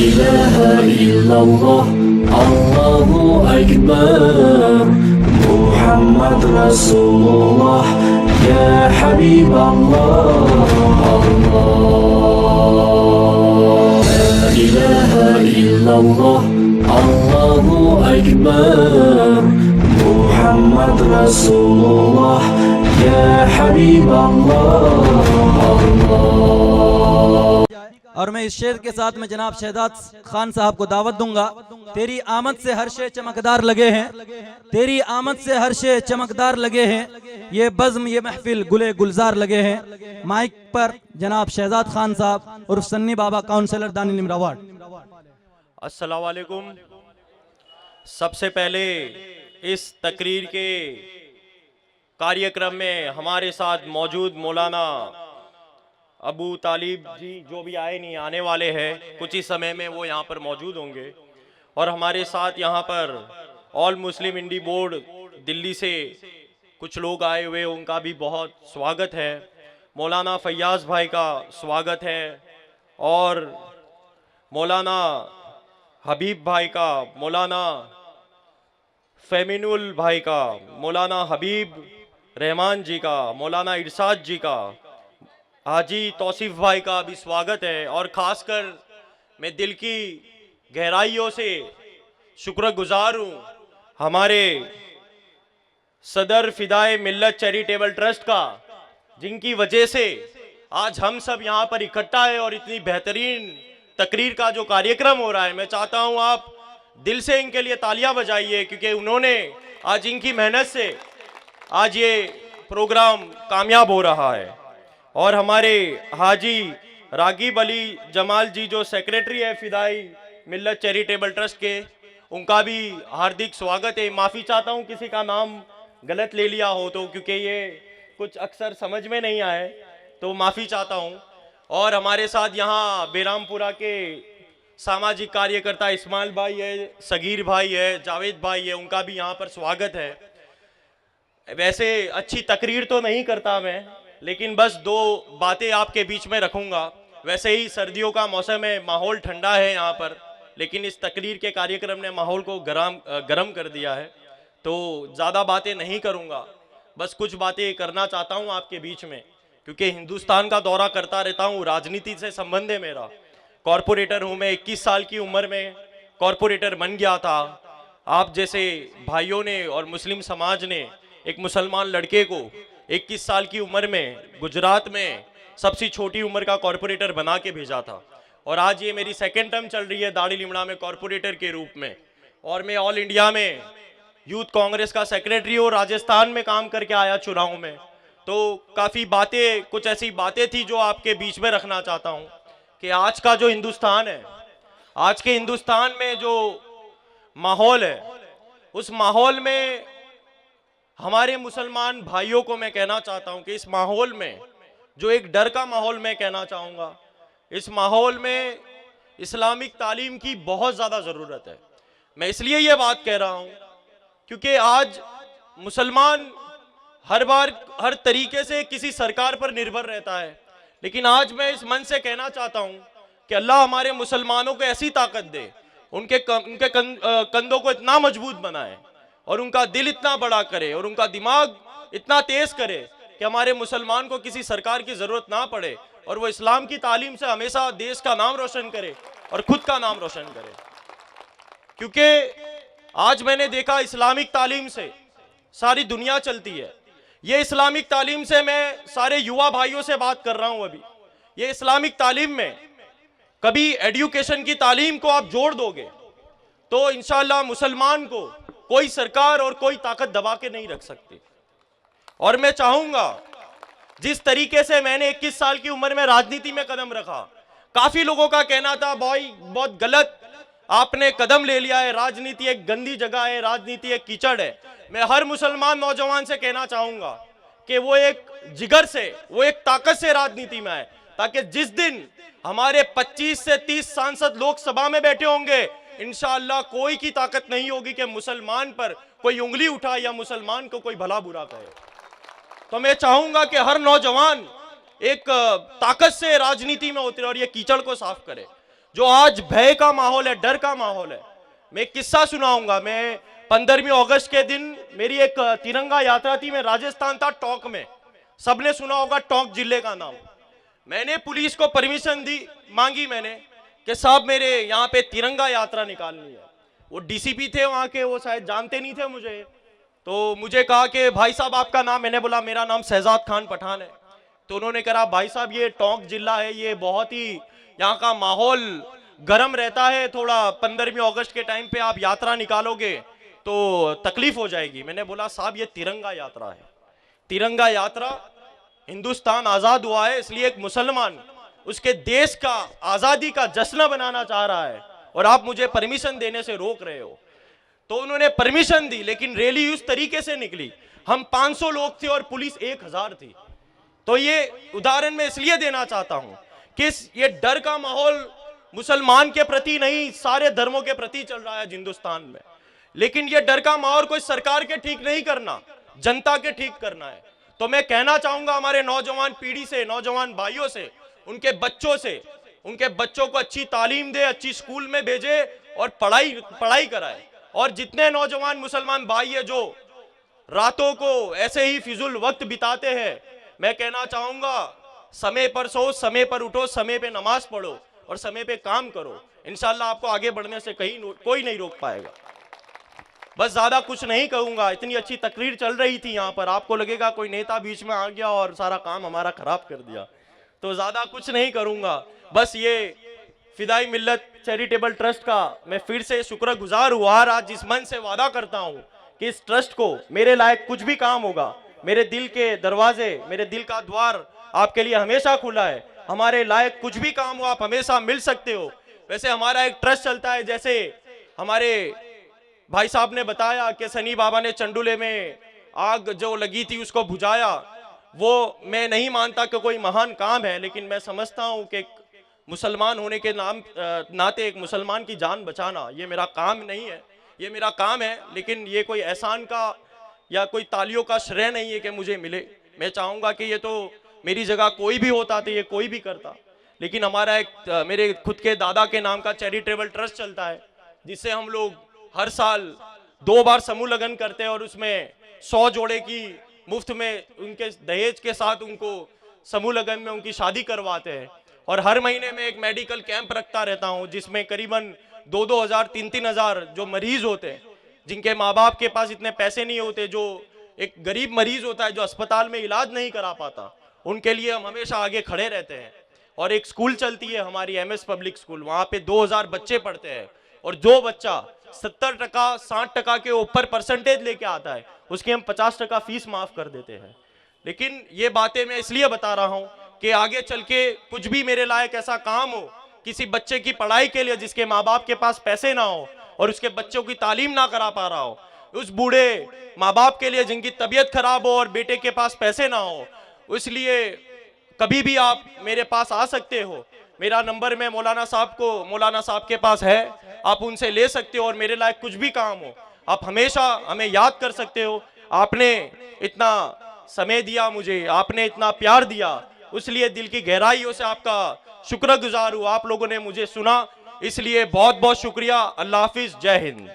ilaha illallah, Allahu Akbar, Muhammad Rasulullah, ya Habiballah. Allah, la ilaha illallah, Allahu Akbar, Muhammad Rasulullah, ya Habiballah. और मैं इस शेर के साथ में जनाब शहजाद खान साहब को दावत दूंगा। तेरी आमद से हर शे चमकदार लगे हैं, तेरी आमद से हर शे चमकदार लगे हैं, ये बज़्म ये महफिल गुले गुलजार लगे हैं। माइक पर जनाब शहजाद खान साहब और सन्नी बाबा काउंसलर दानी निमरावाड। अस्सलाम वालेकुम। सबसे पहले इस तकरीर के कार्यक्रम में हमारे साथ मौजूद मौलाना अबू तालिब जी जो भी आए नहीं आने वाले हैं, कुछ ही समय में वो यहाँ पर मौजूद होंगे। और हमारे साथ यहाँ पर ऑल मुस्लिम इंडी बोर्ड दिल्ली से कुछ लोग आए हुए, उनका भी बहुत स्वागत है। मौलाना फैयाज़ भाई का स्वागत है और मौलाना हबीब भाई का, मौलाना फेमिनुल भाई का, मौलाना हबीब रहमान जी का, मौलाना इरशाद जी का, हाजी तौसीफ भाई का भी स्वागत है। और ख़ासकर मैं दिल की गहराइयों से शुक्रगुजार हूँ हमारे सदर फिदाए मिल्लत चैरिटेबल ट्रस्ट का, जिनकी वजह से आज हम सब यहाँ पर इकट्ठा है और इतनी बेहतरीन तकरीर का जो कार्यक्रम हो रहा है, मैं चाहता हूँ आप दिल से इनके लिए तालियां बजाइए, क्योंकि उन्होंने आज इनकी मेहनत से आज ये प्रोग्राम कामयाब हो रहा है। और हमारे हाजी रागिब अली जमाल जी जो सेक्रेटरी है फिदाई मिल्लत चैरिटेबल ट्रस्ट के, उनका भी हार्दिक स्वागत है। माफ़ी चाहता हूँ किसी का नाम गलत ले लिया हो तो, क्योंकि ये कुछ अक्सर समझ में नहीं आए तो माफ़ी चाहता हूँ। और हमारे साथ यहाँ बेरामपुरा के सामाजिक कार्यकर्ता इस्माइल भाई है, सगीर भाई है, जावेद भाई है, उनका भी यहाँ पर स्वागत है। वैसे अच्छी तकरीर तो नहीं करता मैं, लेकिन बस दो बातें आपके बीच में रखूँगा। वैसे ही सर्दियों का मौसम है, माहौल ठंडा है यहाँ पर, लेकिन इस तकरीर के कार्यक्रम ने माहौल को गरम कर दिया है, तो ज़्यादा बातें नहीं करूँगा, बस कुछ बातें करना चाहता हूँ आपके बीच में, क्योंकि हिंदुस्तान का दौरा करता रहता हूँ, राजनीति से संबंध है मेरा। कॉरपोरेटर हूँ मैं, 21 साल की उम्र में कॉरपोरेटर बन गया था। आप जैसे भाइयों ने और मुस्लिम समाज ने एक मुसलमान लड़के को 21 साल की उम्र में गुजरात में सबसे छोटी उम्र का कॉरपोरेटर बना के भेजा था। और आज ये मेरी सेकेंड टर्म चल रही है दाढ़ी लिमड़ा में कॉरपोरेटर के रूप में। और मैं ऑल इंडिया में यूथ कांग्रेस का सेक्रेटरी और राजस्थान में काम करके आया चुनाव में। तो काफ़ी बातें, कुछ ऐसी बातें थी जो आपके बीच में रखना चाहता हूँ कि आज का जो हिंदुस्तान है, आज के हिंदुस्तान में जो माहौल है, उस माहौल में हमारे मुसलमान भाइयों को मैं कहना चाहता हूं कि इस माहौल में जो एक डर का माहौल मैं कहना चाहूँगा, इस माहौल में इस्लामिक तालीम की बहुत ज़्यादा ज़रूरत है। मैं इसलिए ये बात कह रहा हूँ क्योंकि आज मुसलमान हर बार हर तरीके से किसी सरकार पर निर्भर रहता है, लेकिन आज मैं इस मन से कहना चाहता हूँ कि अल्लाह हमारे मुसलमानों को ऐसी ताकत दे, उनके कंधों को इतना मजबूत बनाए और उनका दिल इतना बड़ा करे और उनका दिमाग इतना तेज करे कि हमारे मुसलमान को किसी सरकार की जरूरत ना पड़े और वो इस्लाम की तालीम से हमेशा देश का नाम रोशन करे और खुद का नाम रोशन करे। क्योंकि आज मैंने देखा इस्लामिक तालीम से सारी दुनिया चलती है। ये इस्लामिक तालीम से मैं सारे युवा भाइयों से बात कर रहा हूं अभी। ये इस्लामिक तालीम में कभी एजुकेशन की तालीम को आप जोड़ दोगे तो इंशाअल्लाह मुसलमान को कोई सरकार और कोई ताकत दबा के नहीं रख सकती। और मैं चाहूंगा जिस तरीके से मैंने 21 साल की उम्र में राजनीति में कदम रखा, काफी लोगों का कहना था भाई बहुत गलत आपने कदम ले लिया है, राजनीति एक गंदी जगह है, राजनीति एक कीचड़ है। मैं हर मुसलमान नौजवान से कहना चाहूंगा कि वो एक जिगर से, वो एक ताकत से राजनीति में आए, ताकि जिस दिन हमारे 25 से 30 सांसद लोकसभा में बैठे होंगे, इंशाअल्लाह कोई की ताकत नहीं होगी कि मुसलमान पर कोई उंगली उठाए या मुसलमान को कोई भला बुरा कहे। तो मैं चाहूंगा कि हर नौजवान एक ताकत से राजनीति में उतरे और ये कीचड़ को साफ करे। जो आज भय का माहौल है, डर का माहौल है। मैं एक किस्सा सुनाऊंगा। मैं 15वीं अगस्त के दिन मेरी एक तिरंगा यात्रा थी। मैं राजस्थान था, टोंक में। सबने सुना होगा टोंक जिले का नाम। मैंने पुलिस को परमिशन दी, मांगी मैंने कि साहब मेरे यहाँ पे तिरंगा यात्रा निकालनी है। वो डीसीपी थे वहाँ के, वो शायद जानते नहीं थे मुझे, तो मुझे कहा कि भाई साहब आपका नाम? मैंने बोला मेरा नाम शहजाद खान पठान है। तो उन्होंने कहा भाई साहब ये टोंक जिला है, ये बहुत ही यहाँ का माहौल गर्म रहता है, थोड़ा 15वीं अगस्त के टाइम पे आप यात्रा निकालोगे तो तकलीफ हो जाएगी। मैंने बोला साहब ये तिरंगा यात्रा है, तिरंगा यात्रा, हिंदुस्तान आजाद हुआ है, इसलिए एक मुसलमान उसके देश का आजादी का जश्न बनाना चाह रहा है और आप मुझे परमिशन देने से रोक रहे हो। तो उन्होंने परमिशन दी, लेकिन रैली उस तरीके से निकली, हम 500 लोग थे और पुलिस 1000 थी। तो ये उदाहरण मैं इसलिए देना चाहता हूं कि ये डर का माहौल मुसलमान के प्रति नहीं, सारे धर्मों के प्रति चल रहा है हिंदुस्तान में। लेकिन ये डर का माहौल कोई सरकार के ठीक नहीं करना, जनता के ठीक करना है। तो मैं कहना चाहूंगा हमारे नौजवान पीढ़ी से, नौजवान भाइयों से, उनके बच्चों से, उनके बच्चों को अच्छी तालीम दे, अच्छी स्कूल में भेजे और पढ़ाई कराए। और जितने नौजवान मुसलमान भाई है जो रातों को ऐसे ही फिजूल वक्त बिताते हैं, मैं कहना चाहूंगा समय पर सो, समय पर उठो, समय पे नमाज पढ़ो और समय पे काम करो। इंशाल्लाह आपको आगे बढ़ने से कोई नहीं रोक पाएगा। बस ज्यादा कुछ नहीं कहूंगा। इतनी अच्छी तकरीर चल रही थी यहाँ पर, आपको लगेगा कोई नेता बीच में आ गया और सारा काम हमारा खराब कर दिया, तो ज्यादा कुछ नहीं करूंगा। बस ये फिदाई मिल्लत चैरिटेबल ट्रस्ट का मैं फिर से शुक्रगुजार हुआ। आज जिस मन से वादा करता हूं कि इस ट्रस्ट को मेरे लायक कुछ भी काम होगा, मेरे दिल के दरवाजे, मेरे दिल का द्वार आपके लिए हमेशा खुला है। हमारे लायक कुछ भी काम हो आप हमेशा मिल सकते हो। वैसे हमारा एक ट्रस्ट चलता है, जैसे हमारे भाई साहब ने बताया कि सनी बाबा ने चंडूले में आग जो लगी थी उसको बुझाया। वो मैं नहीं मानता कि कोई महान काम है, लेकिन मैं समझता हूं कि मुसलमान होने के नाते एक मुसलमान की जान बचाना ये मेरा काम नहीं है, ये मेरा काम है। लेकिन ये कोई एहसान का या कोई तालियों का श्रेय नहीं है कि मुझे मिले। मैं चाहूंगा कि ये तो मेरी जगह कोई भी होता तो ये कोई भी करता, लेकिन हमारा एक मेरे खुद के दादा के नाम का चैरिटेबल ट्रस्ट चलता है, जिससे हम लोग हर साल 2 बार समूह लगन करते हैं और उसमें 100 जोड़े की मुफ्त में उनके दहेज के साथ उनको समूह लगन में उनकी शादी करवाते हैं। और हर महीने में एक मेडिकल कैंप रखता रहता हूं, जिसमें करीबन 2-2 हज़ार 3-3 हज़ार जो मरीज होते हैं, जिनके माँ बाप के पास इतने पैसे नहीं होते, जो एक गरीब मरीज होता है जो अस्पताल में इलाज नहीं करा पाता, उनके लिए हम हमेशा आगे खड़े रहते हैं। और एक स्कूल चलती है हमारी MS पब्लिक स्कूल, वहाँ पे 2000 बच्चे पढ़ते हैं और जो बच्चा 70% 60% के ऊपर परसेंटेज लेके आता है उसकी हम 50% फीस माफ कर देते हैं। लेकिन ये बातें मैं इसलिए बता रहा हूँ कि आगे चल के कुछ भी मेरे लायक ऐसा काम हो किसी बच्चे की पढ़ाई के लिए जिसके माँ बाप के पास पैसे ना हो और उसके बच्चों की तालीम ना करा पा रहा हो, उस बूढ़े माँ बाप के लिए जिनकी तबीयत खराब हो और बेटे के पास पैसे ना हो, इसलिए कभी भी आप मेरे पास आ सकते हो। मेरा नंबर में मौलाना साहब के पास है, आप उनसे ले सकते हो और मेरे लायक कुछ भी काम हो आप हमेशा हमें याद कर सकते हो। आपने इतना समय दिया मुझे, आपने इतना प्यार दिया, इसलिए दिल की गहराइयों से आपका शुक्रगुजार हूँ। आप लोगों ने मुझे सुना, इसलिए बहुत बहुत शुक्रिया। अल्लाह हाफिज, जय हिंद।